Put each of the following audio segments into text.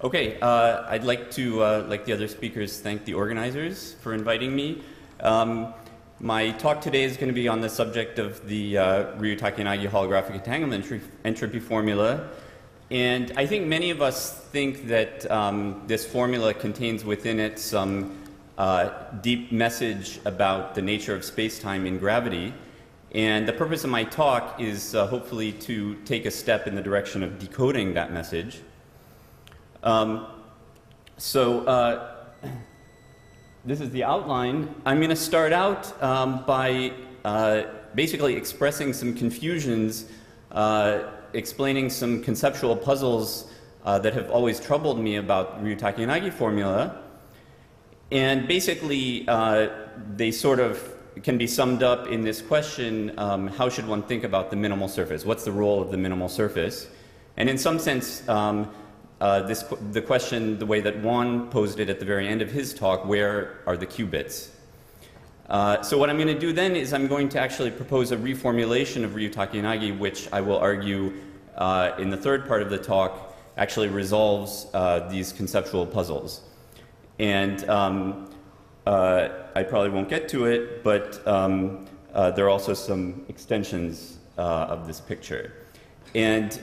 Okay, I'd like to, like the other speakers, thank the organizers for inviting me. My talk today is going to be on the subject of the Ryu-Takenagi holographic entanglement entropy formula. And I think many of us think that this formula contains within it some deep message about the nature of space-time in gravity. And the purpose of my talk is hopefully to take a step in the direction of decoding that message. This is the outline. I'm going to start out by basically expressing some confusions, explaining some conceptual puzzles that have always troubled me about Ryu-Takenagi formula. And basically, they sort of can be summed up in this question, how should one think about the minimal surface? What's the role of the minimal surface? And in some sense, the question, the way that Juan posed it at the very end of his talk, where are the qubits? So what I'm going to do then is I'm going to actually propose a reformulation of Ryu-Takenagi, which I will argue in the third part of the talk actually resolves these conceptual puzzles. And I probably won't get to it, but there are also some extensions of this picture. And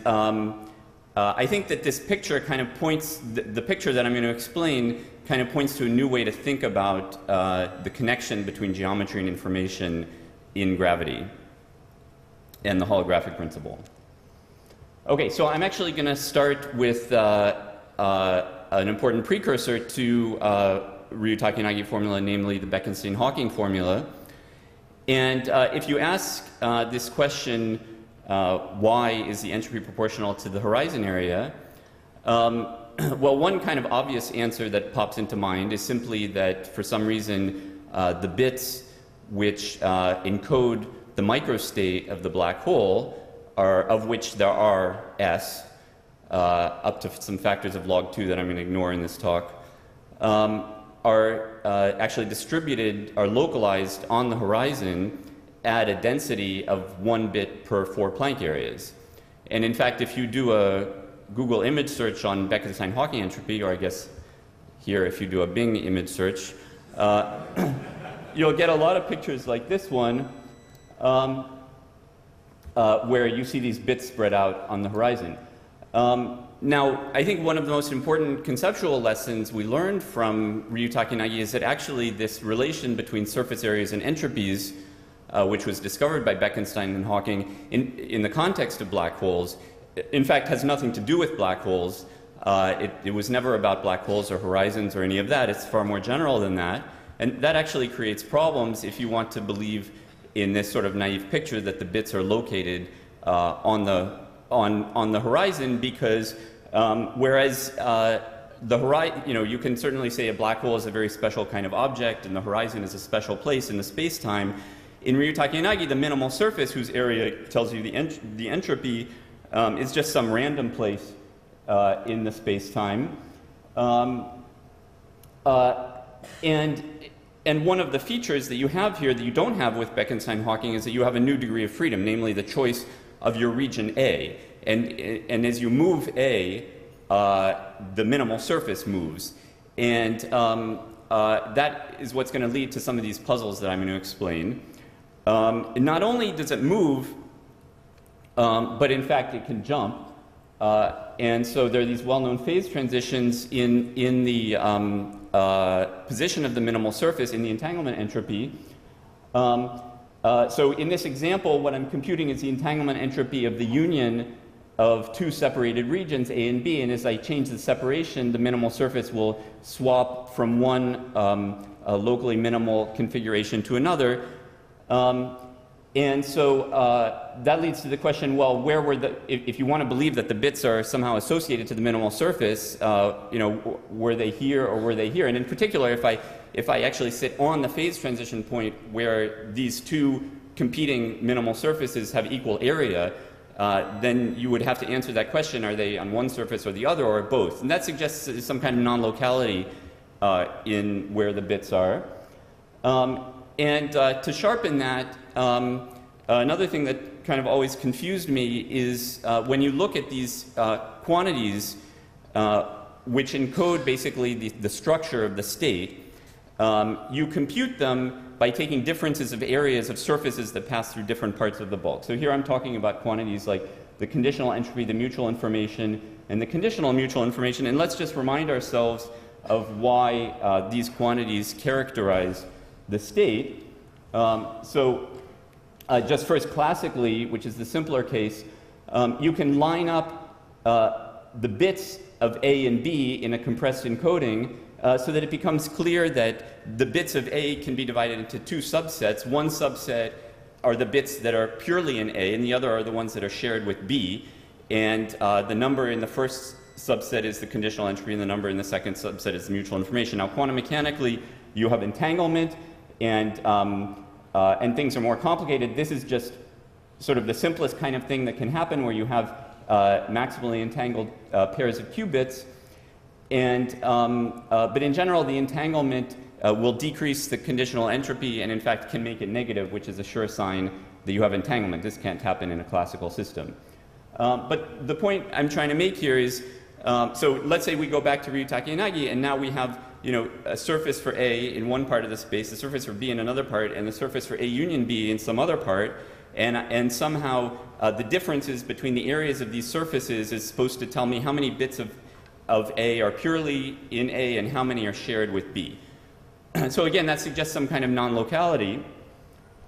I think that this picture kind of points, the picture that I'm going to explain kind of points to a new way to think about the connection between geometry and information in gravity and the holographic principle. Okay, so I'm actually going to start with an important precursor to Ryu-Takenagi formula, namely the Bekenstein-Hawking formula. And if you ask this question, why is the entropy proportional to the horizon area? Well, one kind of obvious answer that pops into mind is simply that for some reason the bits which encode the microstate of the black hole, of which there are s, up to some factors of log 2 that I'm going to ignore in this talk, are actually distributed, are localized on the horizon at a density of 1 bit per 4 Planck areas. And in fact, if you do a Google image search on Bekenstein-Hawking entropy, or I guess here if you do a Bing image search, you'll get a lot of pictures like this one, where you see these bits spread out on the horizon. Now, I think one of the most important conceptual lessons we learned from Ryu-Takenagi is that actually this relation between surface areas and entropies, which was discovered by Bekenstein and Hawking in the context of black holes, in fact has nothing to do with black holes. It was never about black holes or horizons or any of that. It's far more general than that. And that actually creates problems if you want to believe in this sort of naive picture that the bits are located on the horizon, because whereas the horizon, you can certainly say a black hole is a very special kind of object and the horizon is a special place in the space-time. In Ryu-Takenagi, the minimal surface, whose area tells you the entropy, is just some random place in the space-time. And one of the features that you have here that you don't have with Bekenstein-Hawking is that you have a new degree of freedom, namely the choice of your region A. And as you move A, the minimal surface moves. And that is what's going to lead to some of these puzzles that I'm going to explain. Not only does it move, but in fact it can jump. And so there are these well-known phase transitions in the position of the minimal surface in the entanglement entropy. So in this example, what I'm computing is the entanglement entropy of the union of two separated regions, A and B, and as I change the separation, the minimal surface will swap from one locally minimal configuration to another. And so that leads to the question, well, where were if you want to believe that the bits are somehow associated to the minimal surface, were they here or were they here? And in particular, if I actually sit on the phase transition point where these two competing minimal surfaces have equal area, then you would have to answer that question, are they on one surface or the other or both? And that suggests some kind of non-locality in where the bits are. And to sharpen that, another thing that kind of always confused me is when you look at these quantities which encode basically the structure of the state. You compute them by taking differences of areas of surfaces that pass through different parts of the bulk. So here I'm talking about quantities like the conditional entropy, the mutual information, and the conditional mutual information. And let's just remind ourselves of why these quantities characterize the state. Just first classically, which is the simpler case, you can line up the bits of A and B in a compressed encoding so that it becomes clear that the bits of A can be divided into two subsets. One subset are the bits that are purely in A, and the other are the ones that are shared with B. And the number in the first subset is the conditional entropy, and the number in the second subset is the mutual information. Now, quantum mechanically, you have entanglement, and things are more complicated. This is just sort of the simplest kind of thing that can happen, where you have maximally entangled pairs of qubits. But in general, the entanglement will decrease the conditional entropy, and in fact can make it negative, which is a sure sign that you have entanglement. This can't happen in a classical system. But the point I'm trying to make here is, so let's say we go back to Ryutake-Yanagi, and now we have a surface for A in one part of the space, a surface for B in another part, and the surface for A union B in some other part. And somehow the differences between the areas of these surfaces is supposed to tell me how many bits of A are purely in A and how many are shared with B. So again, that suggests some kind of non-locality.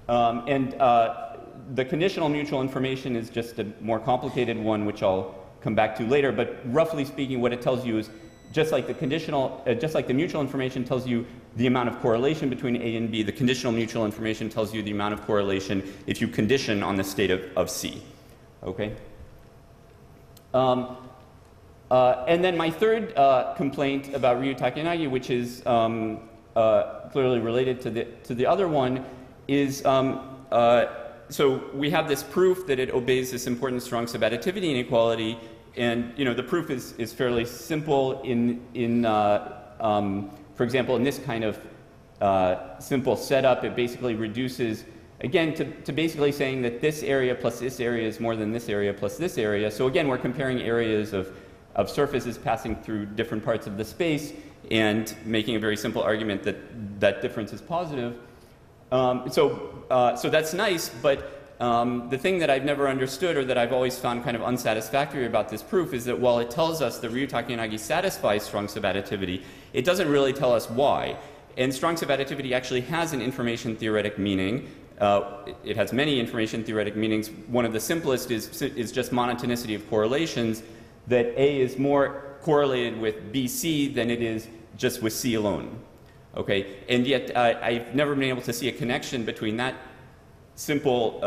The conditional mutual information is just a more complicated one, which I'll come back to later. But roughly speaking, what it tells you is just like the mutual information tells you the amount of correlation between A and B, the conditional mutual information tells you the amount of correlation if you condition on the state of C. Okay. And then my third complaint about Ryutake-Yanagi, which is clearly related to the other one, is so we have this proof that it obeys this important strong subadditivity inequality, and the proof is fairly simple. For example, in this kind of simple setup, it basically reduces again to basically saying that this area plus this area is more than this area plus this area. So again, we're comparing areas of surfaces passing through different parts of the space and making a very simple argument that that difference is positive. So that's nice, but the thing that I've never understood, or that I've always found kind of unsatisfactory about this proof, is that while it tells us that Ryutake-Yanagi satisfies strong subadditivity, it doesn't really tell us why. And strong subadditivity actually has an information theoretic meaning. It has many information theoretic meanings. One of the simplest is just monotonicity of correlations, that A is more correlated with BC than it is just with C alone. Okay, and yet I've never been able to see a connection between that simple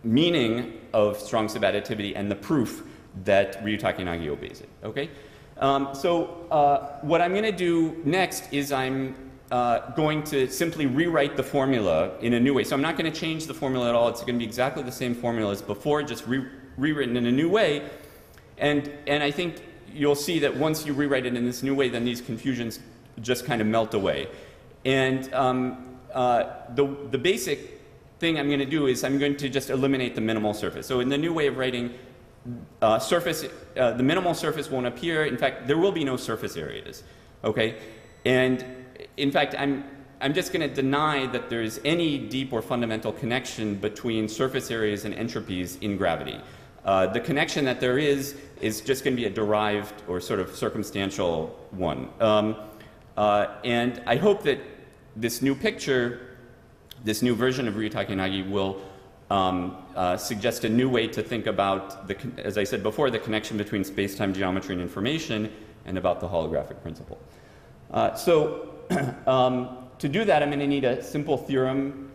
meaning of strong subadditivity and the proof that Ryutake-Yanagi obeys it. Okay, what I'm going to do next is I'm going to simply rewrite the formula in a new way. So I'm not going to change the formula at all. It's going to be exactly the same formula as before, just rewritten in a new way. And I think you'll see that once you rewrite it in this new way, then these confusions just kind of melt away. And the basic thing I'm going to do is I'm going to just eliminate the minimal surface. So in the new way of writing, the minimal surface won't appear. In fact, there will be no surface areas. Okay, and in fact, I'm just going to deny that there is any deep or fundamental connection between surface areas and entropies in gravity. The connection that there is just going to be a derived or sort of circumstantial one. And I hope that this new picture, this new version of Ryutake-Yanagi will suggest a new way to think about, as I said before, the connection between space-time geometry and information, and about the holographic principle. To do that, I'm going to need a simple theorem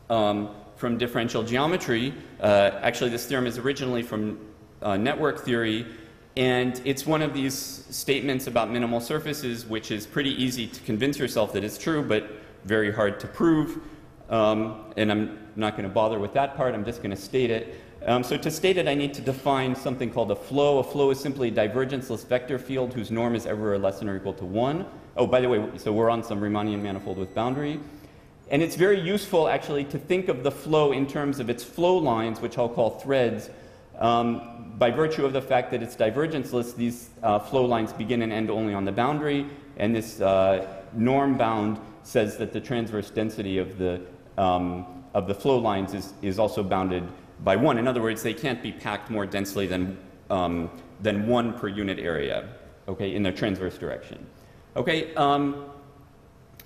from differential geometry. Actually, this theorem is originally from network theory, and it's one of these statements about minimal surfaces, which is pretty easy to convince yourself that it's true, but very hard to prove. And I'm not going to bother with that part. I'm just going to state it. So to state it, I need to define something called a flow. A flow is simply a divergenceless vector field whose norm is ever less than or equal to 1. Oh, by the way, so we're on some Riemannian manifold with boundary. And it's very useful, actually, to think of the flow in terms of its flow lines, which I'll call threads. By virtue of the fact that it's divergenceless, these flow lines begin and end only on the boundary, and this norm bound says that the transverse density of the flow lines is also bounded by 1. In other words, they can't be packed more densely than 1 per unit area, okay, in their transverse direction. Okay,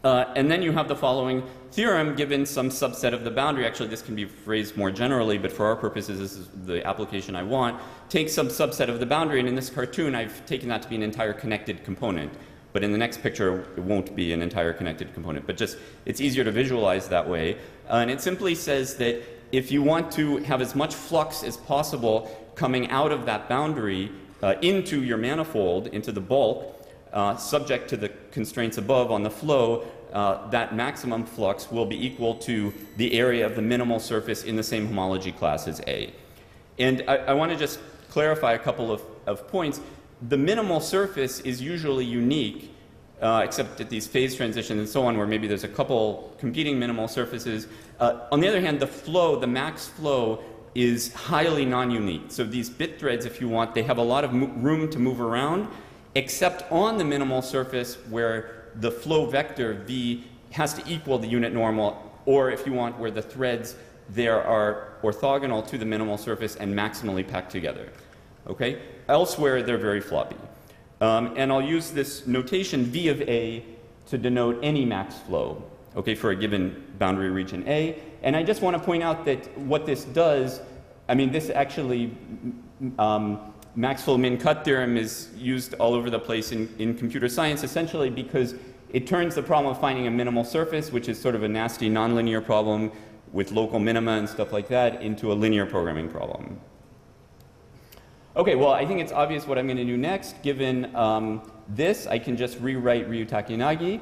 and then you have the following theorem given some subset of the boundary. Actually, this can be phrased more generally, but for our purposes, this is the application I want. Take some subset of the boundary, and in this cartoon, I've taken that to be an entire connected component. But in the next picture, it won't be an entire connected component. But just, it's easier to visualize that way. And it simply says that if you want to have as much flux as possible coming out of that boundary into your manifold, into the bulk, subject to the constraints above on the flow, that maximum flux will be equal to the area of the minimal surface in the same homology class as A. And I want to just clarify a couple of points. The minimal surface is usually unique, except at these phase transitions and so on, where maybe there's a couple competing minimal surfaces. On the other hand, the flow, the max flow, is highly non-unique. So these bit threads, if you want, they have a lot of room to move around, except on the minimal surface where the flow vector V has to equal the unit normal, or if you want, where the threads there are orthogonal to the minimal surface and maximally packed together. Okay? Elsewhere, they're very floppy. And I'll use this notation V of A to denote any max flow, okay, for a given boundary region A. And I just want to point out that what this does, I mean, this actually, max flow min cut theorem is used all over the place in computer science, essentially because it turns the problem of finding a minimal surface, which is sort of a nasty nonlinear problem with local minima and stuff like that, into a linear programming problem. Okay, well, I think it's obvious what I'm going to do next. Given this, I can just rewrite Ryutakinagi.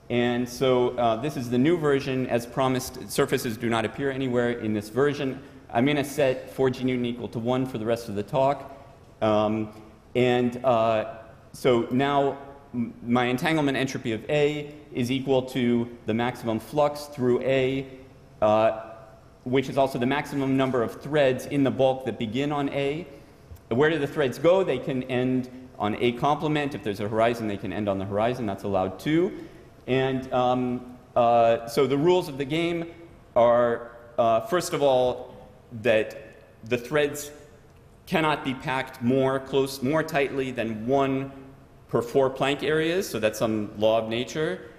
And so this is the new version. As promised, surfaces do not appear anywhere in this version. I'm going to set 4 g Newton equal to 1 for the rest of the talk. So now my entanglement entropy of A is equal to the maximum flux through A, which is also the maximum number of threads in the bulk that begin on A. Where do the threads go? They can end on A complement. If there's a horizon, they can end on the horizon. That's allowed too. And so the rules of the game are, first of all, that the threads cannot be packed more tightly than 1 per 4 Planck areas. So that's some law of nature.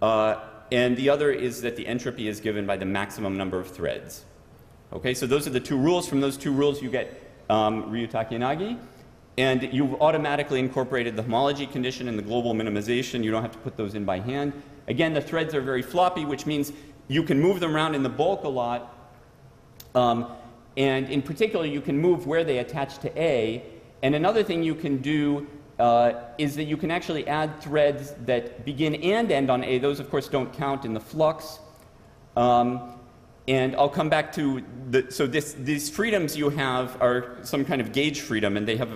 And the other is that the entropy is given by the maximum number of threads. Okay, so those are the 2 rules. From those 2 rules, you get Ryutakinagi. And you've automatically incorporated the homology condition and the global minimization. You don't have to put those in by hand. Again, the threads are very floppy, which means you can move them around in the bulk a lot. And in particular, you can move where they attach to A. And another thing you can do is that you can actually add threads that begin and end on A. Those, of course, don't count in the flux. And I'll come back to so these freedoms you have are some kind of gauge freedom, and they have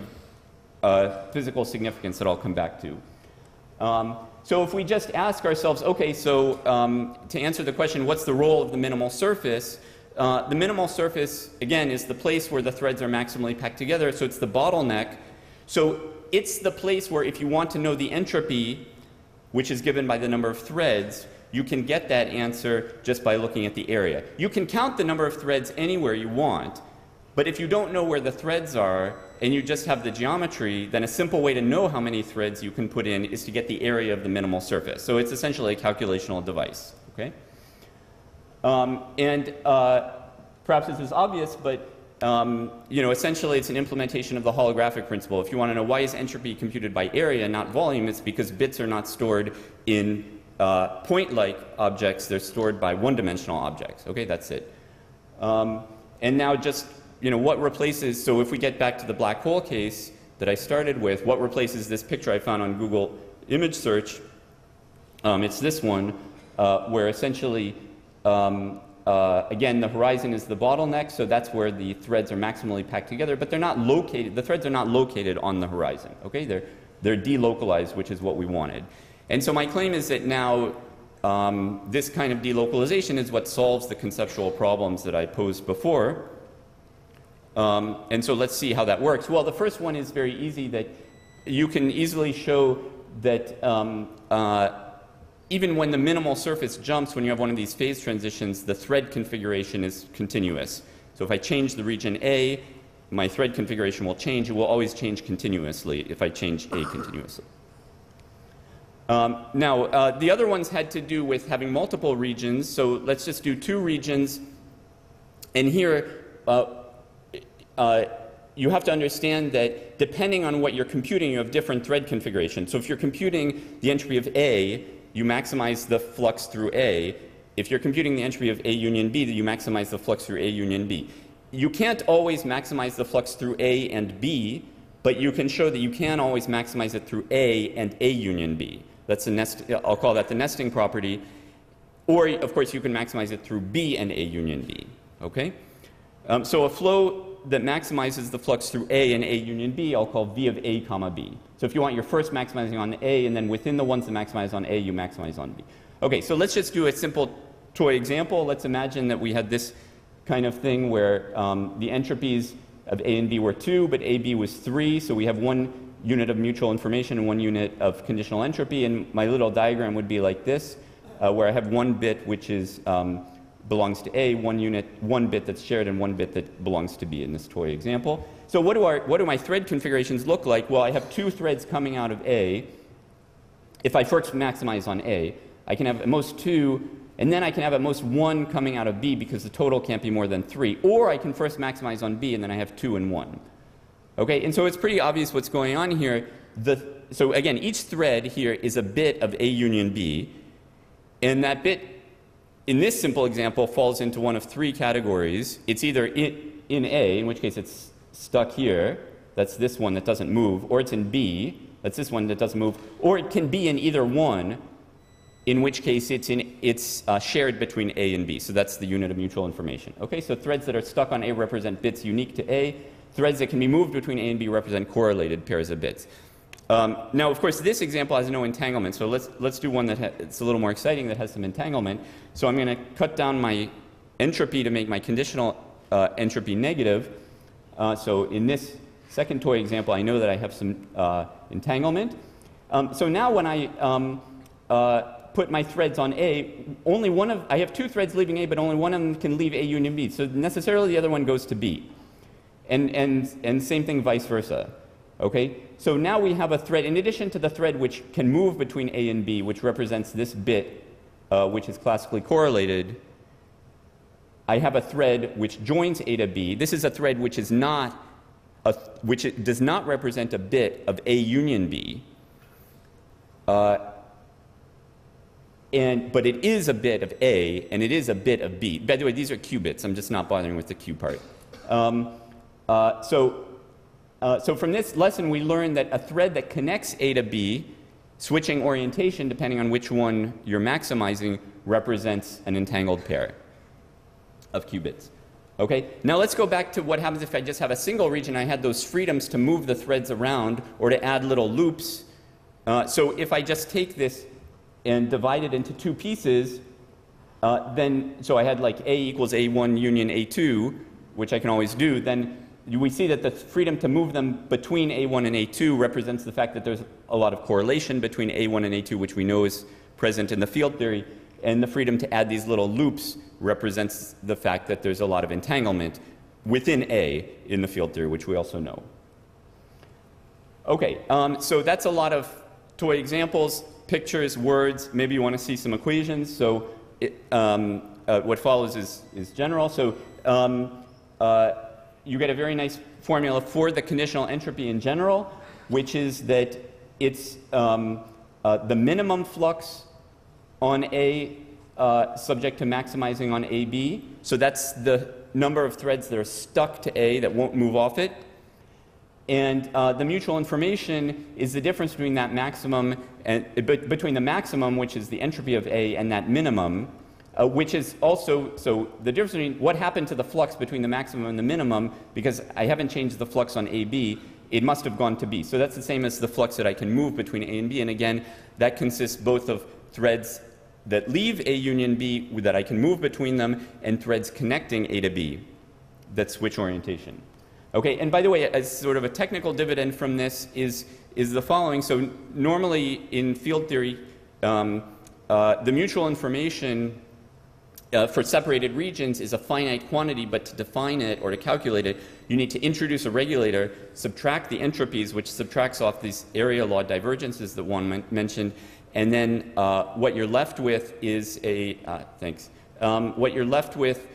a physical significance that I'll come back to. So if we just ask ourselves, okay, so to answer the question, what's the role of the minimal surface? The minimal surface, again, is the place where the threads are maximally packed together, so it's the bottleneck. So it's the place where if you want to know the entropy, which is given by the number of threads, you can get that answer just by looking at the area. You can count the number of threads anywhere you want, but if you don't know where the threads are and you just have the geometry, then a simple way to know how many threads you can put in is to get the area of the minimal surface. So it's essentially a calculational device. Okay? Perhaps this is obvious, but essentially it's an implementation of the holographic principle. If you want to know why is entropy computed by area, not volume, it's because bits are not stored in point-like objects. They're stored by one-dimensional objects. Okay, that's it. And now just, what replaces, so if we get back to the black hole case that I started with, what replaces this picture I found on Google image search? It's this one, where essentially, again, the horizon is the bottleneck, so that's where the threads are maximally packed together, but they're not located, the threads are not located on the horizon, okay? They're delocalized, which is what we wanted. And so my claim is that now this kind of delocalization is what solves the conceptual problems that I posed before. And so let's see how that works. Well, the first one is very easy, that you can easily show that even when the minimal surface jumps, when you have one of these phase transitions, the thread configuration is continuous. So if I change the region A, my thread configuration will change. It will always change continuously if I change A continuously. Now, the other ones had to do with having multiple regions. So let's just do 2 regions. And here, you have to understand that depending on what you're computing, you have different thread configurations. So if you're computing the entropy of A, you maximize the flux through A. If you're computing the entropy of A union B, you maximize the flux through A union B. You can't always maximize the flux through A and B, but you can show that you can always maximize it through A and A union B. That's the I'll call that the nesting property. Or, of course, you can maximize it through B and A union B. Okay? So a flow that maximizes the flux through A and A union B, I'll call V of A comma B. So if you want your first maximizing on A, and then within the ones that maximize on A, you maximize on B. Okay, so let's just do a simple toy example. Let's imagine that we had this kind of thing where the entropies of A and B were 2, but AB was 3. So we have 1 unit of mutual information and 1 unit of conditional entropy. And my little diagram would be like this, where I have 1 bit which is belongs to A, 1 bit that's shared, and 1 bit that belongs to B in this toy example. So what do my thread configurations look like? Well, I have 2 threads coming out of A. If I first maximize on A, I can have at most 2, and then I can have at most 1 coming out of B because the total can't be more than 3. Or I can first maximize on B, and then I have 2 and 1. Okay, and so it's pretty obvious what's going on here. So again, each thread here is a bit of A union B, and that bit in this simple example falls into one of 3 categories. It's either in A, in which case it's stuck here, that's this one that doesn't move, or it's in B, that's this one that doesn't move, or it can be in either one, in which case it's shared between A and B. So that's the unit of mutual information. Okay, so threads that are stuck on A represent bits unique to A. Threads that can be moved between A and B represent correlated pairs of bits. Now, of course, this example has no entanglement, so let's do one it's a little more exciting that has some entanglement. So I'm going to cut down my entropy to make my conditional entropy negative. So in this second toy example, I know that I have some entanglement. So now when I put my threads on A, I have 2 threads leaving A, but only one of them can leave A union B. So necessarily the other one goes to B. And same thing vice versa. Okay? So now we have a thread, in addition to the thread which can move between A and B, which represents this bit, which is classically correlated, I have a thread which joins A to B. This is a thread which is which does not represent a bit of A union B. But it is a bit of A, and it is a bit of B. By the way, these are qubits. I'm just not bothering with the Q part. So from this lesson, we learned that a thread that connects A to B, switching orientation depending on which one you're maximizing, represents an entangled pair of qubits. Okay? Now let's go back to what happens if I just have a single region. I had those freedoms to move the threads around or to add little loops. So if I just take this and divide it into 2 pieces, so I had like A equals A1 union A2, which I can always do, then we see that the freedom to move them between A1 and A2 represents the fact that there's a lot of correlation between A1 and A2, which we know is present in the field theory. And the freedom to add these little loops represents the fact that there's a lot of entanglement within A in the field theory, which we also know. Okay, so that's a lot of toy examples, pictures, words. Maybe you want to see some equations. So what follows is general. So you get a very nice formula for the conditional entropy in general, which is that it's the minimum flux on A subject to maximizing on AB. So that's the number of threads that are stuck to A that won't move off it. And the mutual information is the difference between that maximum and between the maximum, which is the entropy of A, and that minimum, which is also, so the difference between what happened to the flux between the maximum and the minimum, because I haven't changed the flux on AB, it must have gone to B. So that's the same as the flux that I can move between A and B. And again, that consists both of threads that leave A union B that I can move between them, and threads connecting A to B that switch orientation. Okay, and by the way, as sort of a technical dividend from this is the following. So normally in field theory, the mutual information for separated regions is a finite quantity, but to define it or to calculate it, you need to introduce a regulator, subtract the entropies, which subtracts off these area law divergences that one mentioned, and then what you're left with is what you're left with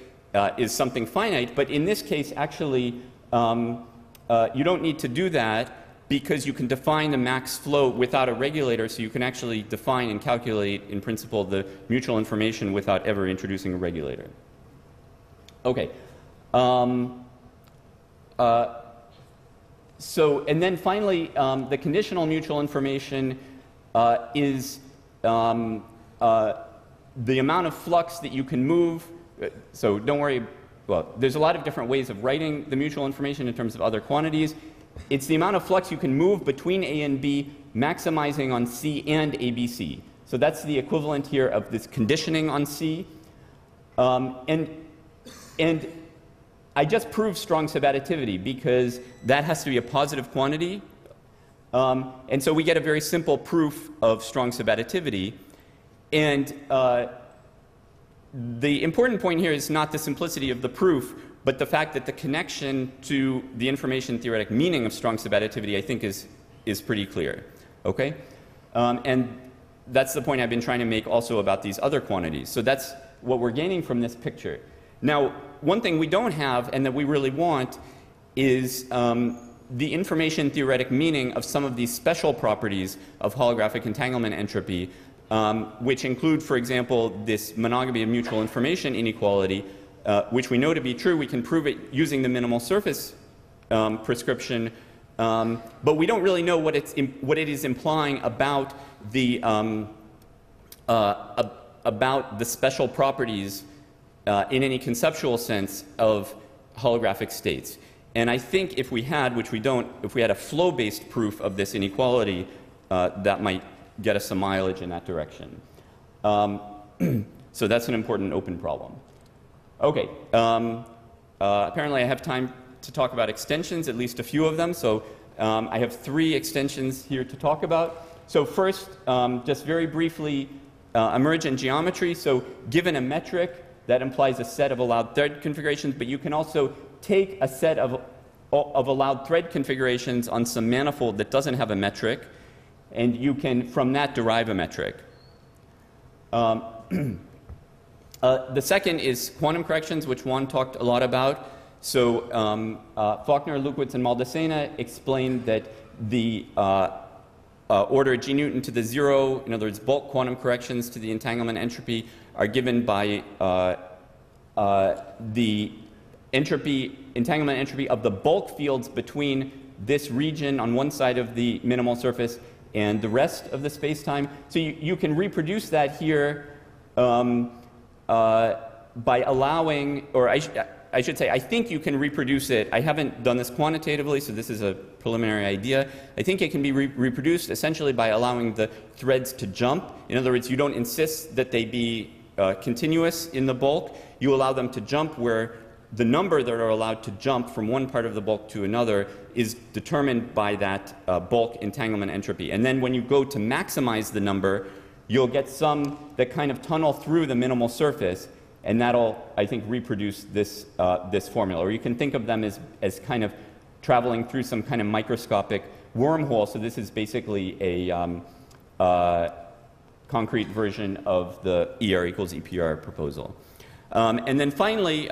is something finite. But in this case, actually, you don't need to do that because you can define the max flow without a regulator, so you can actually define and calculate, in principle, the mutual information without ever introducing a regulator. Okay. So, and then finally, the conditional mutual information is the amount of flux that you can move. So don't worry, well, there's a lot of different ways of writing the mutual information in terms of other quantities. It's the amount of flux you can move between A and B, maximizing on C and ABC. So that's the equivalent here of this conditioning on C. And I just proved strong subadditivity because that has to be a positive quantity. And so we get a very simple proof of strong subadditivity. And the important point here is not the simplicity of the proof, but the fact that the connection to the information theoretic meaning of strong subadditivity, I think, is pretty clear. Okay? And that's the point I've been trying to make also about these other quantities. So that's what we're gaining from this picture. Now, one thing we don't have and that we really want is the information theoretic meaning of some of these special properties of holographic entanglement entropy, which include, for example, this monogamy of mutual information inequality, which we know to be true. We can prove it using the minimal surface prescription, but we don't really know what it is implying about the special properties in any conceptual sense of holographic states. And I think if we had, which we don't, if we had a flow-based proof of this inequality, that might get us some mileage in that direction. So that's an important open problem. Okay. Apparently I have time to talk about extensions, at least a few of them. So I have 3 extensions here to talk about. So first, just very briefly, emergent geometry. So given a metric, that implies a set of allowed thread configurations, but you can also take a set of allowed thread configurations on some manifold that doesn't have a metric, and you can, from that, derive a metric. The second is quantum corrections, which Juan talked a lot about. So Faulkner, Lukowitz, and Maldacena explained that the order G Newton to the 0, in other words, bulk quantum corrections to the entanglement entropy, are given by the entanglement entropy of the bulk fields between this region on one side of the minimal surface and the rest of the space-time. So you can reproduce that here by allowing, or I should say, I think you can reproduce it. I haven't done this quantitatively, so this is a preliminary idea. I think it can be reproduced essentially by allowing the threads to jump. In other words, you don't insist that they be continuous in the bulk. You allow them to jump where the number that are allowed to jump from one part of the bulk to another is determined by that bulk entanglement entropy. And then when you go to maximize the number, you'll get some that kind of tunnel through the minimal surface, and that'll, I think, reproduce this, this formula. Or you can think of them as kind of traveling through some kind of microscopic wormhole. So this is basically a concrete version of the ER equals EPR proposal. And then finally,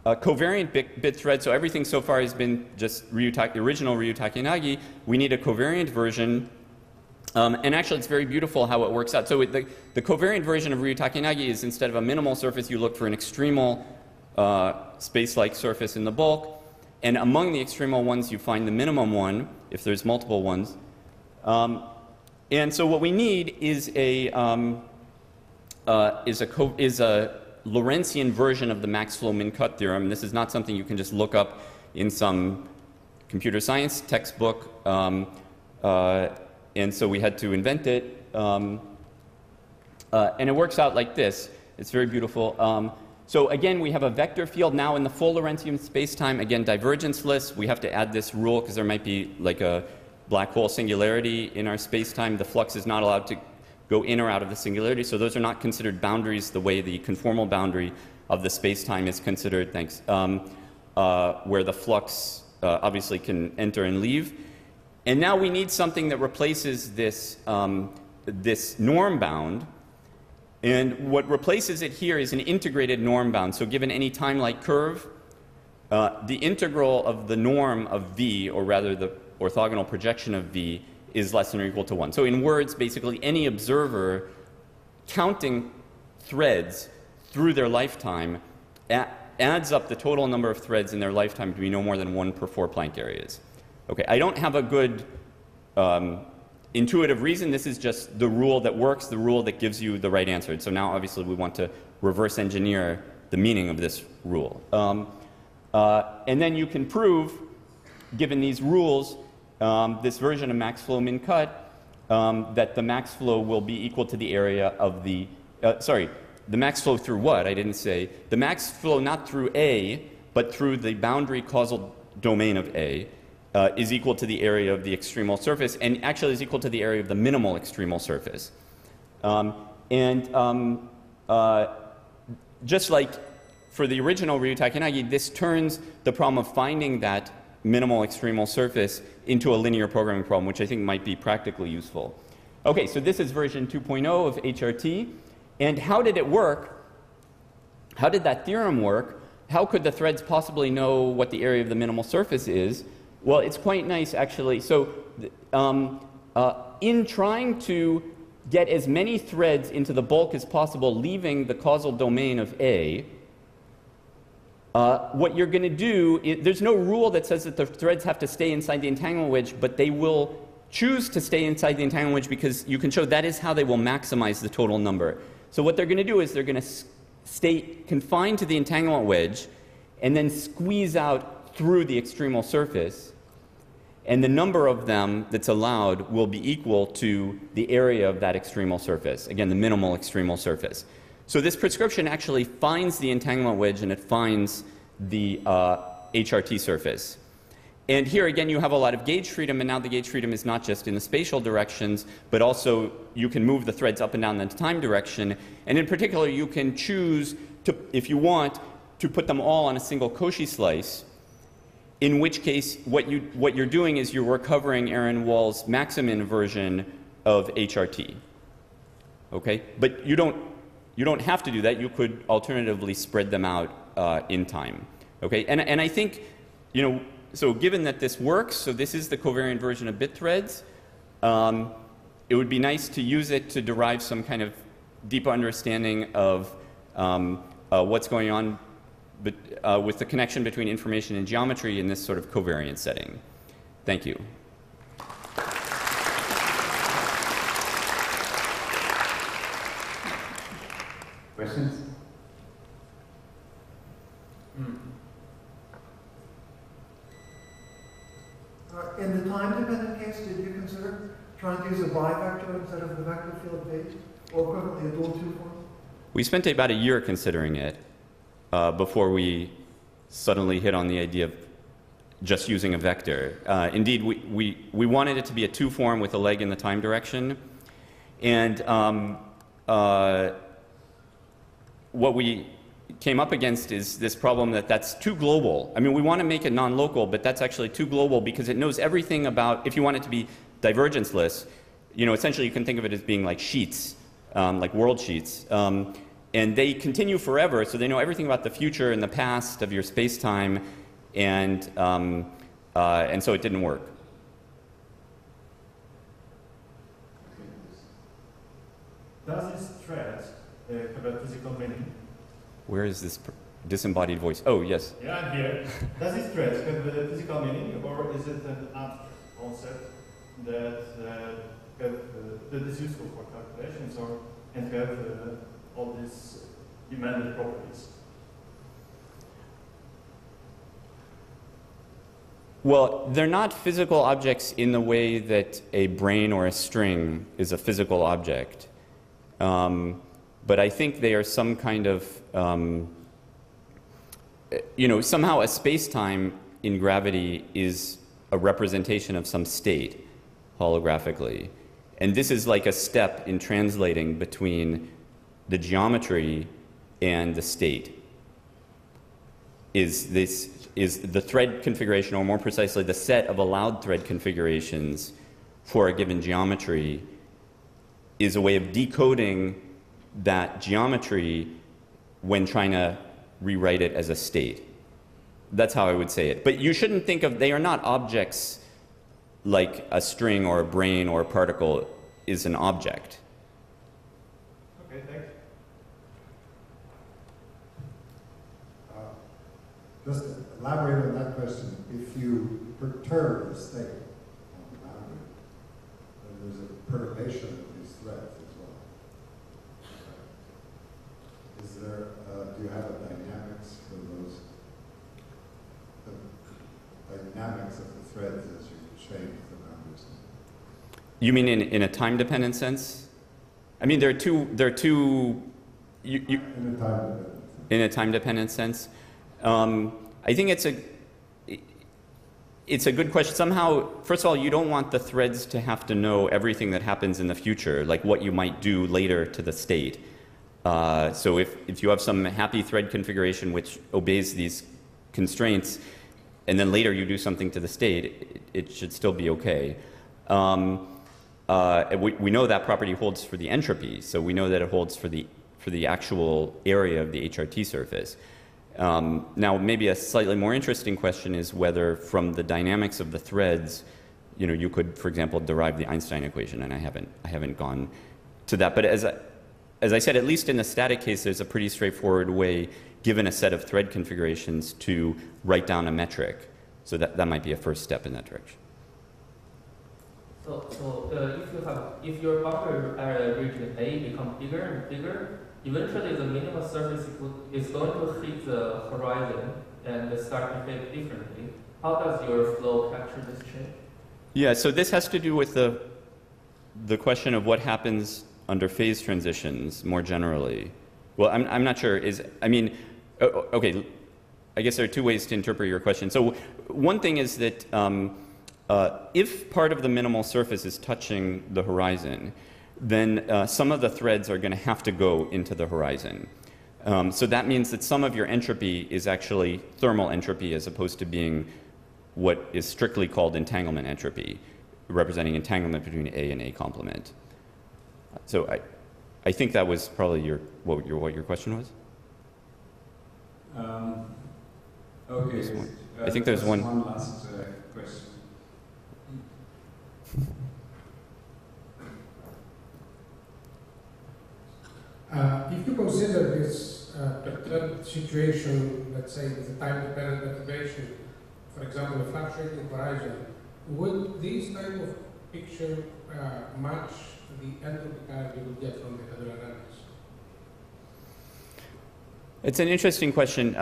covariant bit thread. So everything so far has been just original Ryu-Takenagi. We need a covariant version. And actually, it's very beautiful how it works out. So the covariant version of Ryu-Takenagi is, instead of a minimal surface, you look for an extremal space-like surface in the bulk. And among the extremal ones, you find the minimum one, if there's multiple ones. And so what we need is a Lorentzian version of the Max-Flow min-cut theorem. This is not something you can just look up in some computer science textbook. And so we had to invent it. And it works out like this. It's very beautiful. So again, we have a vector field now in the full Lorentzian spacetime, again, divergenceless. We have to add this rule because there might be like a black hole singularity in our spacetime. The flux is not allowed to go in or out of the singularity, so those are not considered boundaries the way the conformal boundary of the spacetime is considered, where the flux obviously can enter and leave. And now we need something that replaces this, this norm bound. And what replaces it here is an integrated norm bound. So given any time-like curve, the integral of the norm of V, or rather the orthogonal projection of V, is less than or equal to 1. So in words, basically any observer counting threads through their lifetime adds up the total number of threads in their lifetime to be no more than 1 per 4 Planck areas. Okay, I don't have a good intuitive reason. This is just the rule that works, the rule that gives you the right answer. So now obviously we want to reverse engineer the meaning of this rule. And then you can prove, given these rules, this version of max flow min cut, that the max flow will be equal to the area of the, the max flow through what? I didn't say. The max flow not through A, but through the boundary causal domain of A, is equal to the area of the extremal surface, and actually is equal to the area of the minimal extremal surface. Just like for the original Ryuta-Yanagi, this turns the problem of finding that minimal extremal surface into a linear programming problem, which I think might be practically useful. Okay, so this is version 2.0 of HRT. And how did it work? How did that theorem work? How could the threads possibly know what the area of the minimal surface is? Well, it's quite nice, actually. So in trying to get as many threads into the bulk as possible, leaving the causal domain of A, what you're going to do, there's no rule that says that the threads have to stay inside the entanglement wedge, but they will choose to stay inside the entanglement wedge because you can show that is how they will maximize the total number. So what they're going to do is they're going to stay confined to the entanglement wedge and then squeeze out through the extremal surface. And the number of them that's allowed will be equal to the area of that extremal surface, again, the minimal extremal surface. So this prescription actually finds the entanglement wedge and it finds the HRT surface. And here again you have a lot of gauge freedom, and now the gauge freedom is not just in the spatial directions, but also you can move the threads up and down the time direction. And in particular you can choose to, if you want, to put them all on a single Cauchy slice, in which case what you're doing is you're recovering Aaron Wall's Maximin version of HRT. Okay? But you don't have to do that. You could alternatively spread them out in time. Okay? And I think, you know, so given that this works, so this is the covariant version of bit threads, it would be nice to use it to derive some kind of deeper understanding of what's going on with the connection between information and geometry in this sort of covariant setting. Thank you. Questions? In the time-dependent case, did you consider trying to use a bivector instead of the vector field base, or equivalently a dual two-form? We spent about a year considering it before we suddenly hit on the idea of just using a vector. Indeed, we wanted it to be a two-form with a leg in the time direction. And what we came up against is this problem that that's too global. I mean, we want to make it non-local, but that's actually too global because it knows everything about, if you want it to be divergenceless, you know, essentially you can think of it as being like sheets, like world sheets. And they continue forever, so they know everything about the future and the past of your space-time, and so it didn't work. Does this thread have a physical meaning? Where is this disembodied voice? Oh, yes. Yeah, I'm here. Does this thread have a physical meaning, or is it an abstract concept that that is useful for calculations, and have all these demanded properties? Well, they're not physical objects in the way that a brain or a string is a physical object. But I think they are some kind of you know, somehow a space-time in gravity is a representation of some state holographically. And this is like a step in translating between the geometry and the state. Is the thread configuration, or more precisely, the set of allowed thread configurations for a given geometry, is a way of decoding that geometry when trying to rewrite it as a state. That's how I would say it. But you shouldn't think of, they are not objects like a string or a brain or a particle is an object. Okay, thanks. Just to elaborate on that question, if you perturb the state on the boundary, then there's a perturbation of these threads as well. Is there, do you have a dynamics for those, the dynamics of the threads as you change the boundaries? You mean in a time-dependent sense? I mean, there are two In a time-dependent sense. in a time-dependent sense. I think it's a good question. Somehow, first of all, you don't want the threads to have to know everything that happens in the future, like what you might do later to the state. So if you have some happy thread configuration which obeys these constraints, and then later you do something to the state, it should still be okay. We know that property holds for the entropy, so we know that it holds for the actual area of the HRT surface. Now, maybe a slightly more interesting question is whether from the dynamics of the threads, you know, you could, for example, derive the Einstein equation, and I haven't gone to that. But as I said, at least in the static case, there's a pretty straightforward way, given a set of thread configurations, to write down a metric. So that might be a first step in that direction. So if your boundary region A becomes bigger and bigger, eventually the minimal surface is going to hit the horizon and start to behave differently. How does your flow capture this change? Yeah, so this has to do with the question of what happens under phase transitions more generally. Well, I'm not sure. Okay, I guess there are two ways to interpret your question. So one thing is that if part of the minimal surface is touching the horizon, then some of the threads are going to have to go into the horizon. So that means that some of your entropy is actually thermal entropy as opposed to being what is strictly called entanglement entropy, representing entanglement between A and A complement. So I think that was probably what your question was? Okay. I think there's one last question. If you consider this perturbed situation, let's say with a time-dependent perturbation, for example, a fluctuating horizon, would this type of picture match the entropy curve you would get from the hydrodynamics? It's an interesting question.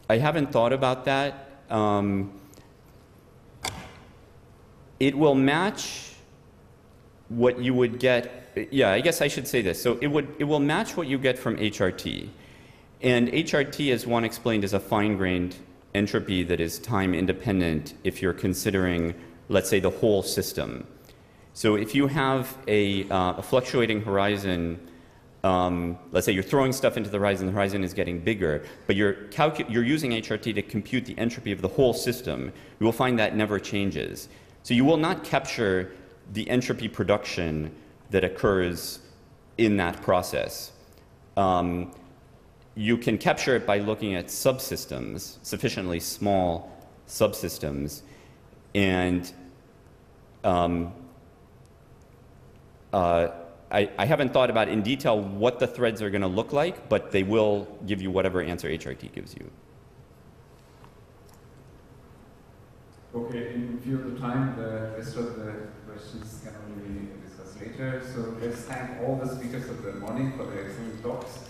I haven't thought about that. It will match what you would get. Yeah, I guess I should say this. So it will match what you get from HRT. And HRT, as one explained, is a fine-grained entropy that is time independent if you're considering, let's say, the whole system. So if you have a fluctuating horizon, let's say you're throwing stuff into the horizon is getting bigger, but you're using HRT to compute the entropy of the whole system, you will find that never changes. So you will not capture the entropy production that occurs in that process. You can capture it by looking at subsystems, sufficiently small subsystems, and I haven't thought about in detail what the threads are going to look like, but they will give you whatever answer HRT gives you. Okay, in view of the time, the rest of the questions can only be discussed later. So let's thank all the speakers of the morning for their excellent talks.